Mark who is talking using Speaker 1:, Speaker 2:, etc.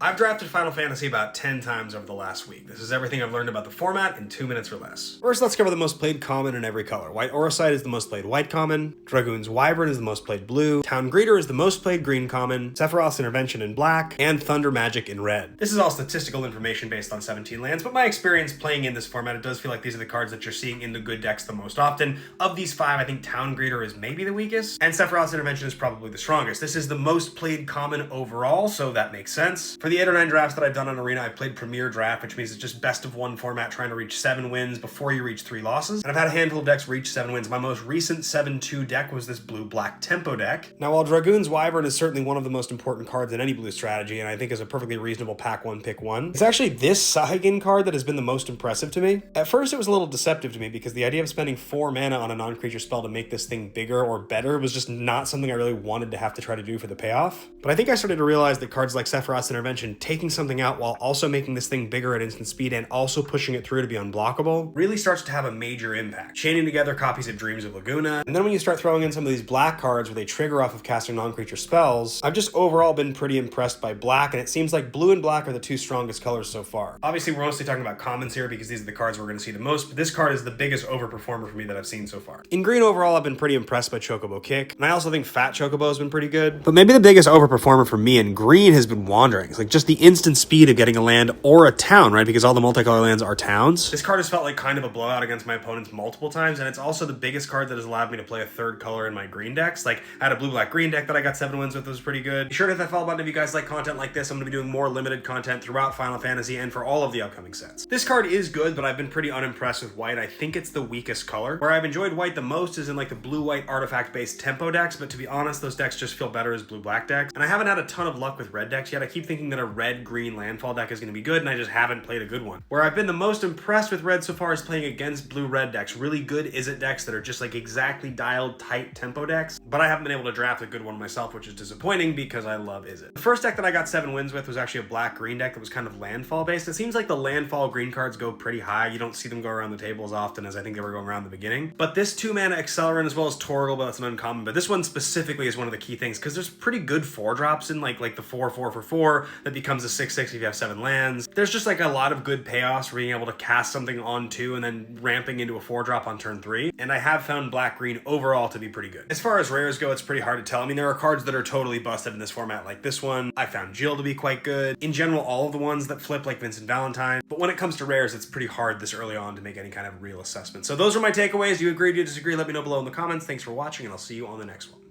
Speaker 1: I've drafted Final Fantasy about 10 times over the last week. This is everything I've learned about the format in 2 minutes or less. First, let's cover the most played common in every color. White Auracite is the most played white common, Dragoon's Wyvern is the most played blue, Town Greeter is the most played green common, Sephiroth's Intervention in black, and Thunder Magic in red. This is all statistical information based on 17 lands, but my experience playing in this format, it does feel like these are the cards that you're seeing in the good decks the most often. Of these 5, I think Town Greeter is maybe the weakest, and Sephiroth's Intervention is probably the strongest. This is the most played common overall, so that makes sense. For the 8 or 9 drafts that I've done on Arena, I've played Premier Draft, which means it's just best of 1 format trying to reach 7 wins before you reach 3 losses. And I've had a handful of decks reach 7 wins. My most recent 7-2 deck was this blue-black tempo deck. Now, while Dragoon's Wyvern is certainly one of the most important cards in any blue strategy, and I think is a perfectly reasonable pack 1, pick 1, it's actually this Sahagin card that has been the most impressive to me. At first, it was a little deceptive to me because the idea of spending 4 mana on a non-creature spell to make this thing bigger or better was just not something I really wanted to have to try to do for the payoff. But I think I started to realize that cards like Sephiroth's Intervention, taking something out while also making this thing bigger at instant speed and also pushing it through to be unblockable, really starts to have a major impact. Chaining together copies of Dreams of Laguna, and then when you start throwing in some of these black cards where they trigger off of casting non-creature spells, I've just overall been pretty impressed by black, and it seems like blue and black are the 2 strongest colors so far. Obviously, we're mostly talking about commons here because these are the cards we're going to see the most, but this card is the biggest overperformer for me that I've seen so far. In green overall, I've been pretty impressed by Chocobo Kick, and I also think Fat Chocobo has been pretty good, but maybe the biggest overperformer for me in green has been Wandering. It's like just the instant speed of getting a land or a town, right? Because all the multicolor lands are towns. This card has felt like kind of a blowout against my opponents multiple times, and it's also the biggest card that has allowed me to play a 3rd color in my green decks. Like, I had a blue-black-green deck that I got 7 wins with that was pretty good. Be sure to hit that follow button if you guys like content like this. I'm going to be doing more limited content throughout Final Fantasy and for all of the upcoming sets. This card is good, but I've been pretty unimpressed with white. I think it's the weakest color. Where I've enjoyed white the most is in like the blue-white artifact-based tempo decks, but to be honest, those decks just feel better as blue-black decks. And I haven't had a ton of luck with red decks yet. I keep thinking that a red-green landfall deck is going to be good, and I just haven't played a good one. Where I've been the most impressed with red so far is playing against blue-red decks. Really good Izzet decks that are just like exactly dialed tight tempo decks, but I haven't been able to draft a good one myself, which is disappointing because I love Izzet. The first deck that I got 7 wins with was actually a black-green deck that was kind of landfall-based. It seems like the landfall green cards go pretty high. You don't see them go around the table as often as I think they were going around the beginning. But this 2-mana Accelerant as well as Torgal, but that's an uncommon. But this one specifically is one of the key things because there's pretty good 4-drops in like the 4/4 for 4 that becomes a 6/6 if you have 7 lands. There's just like a lot of good payoffs for being able to cast something on 2 and then ramping into a 4-drop on turn 3. And I have found black-green overall to be pretty good. As far as rares go, it's pretty hard to tell. I mean, there are cards that are totally busted in this format like this one. I found Jill to be quite good. In general, all of the ones that flip like Vincent Valentine. But when it comes to rares, it's pretty hard this early on to make any kind of real assessment. So those are my takeaways. Do you agree? Do you disagree? Let me know below in the comments. Thanks for watching, and I'll see you on the next one.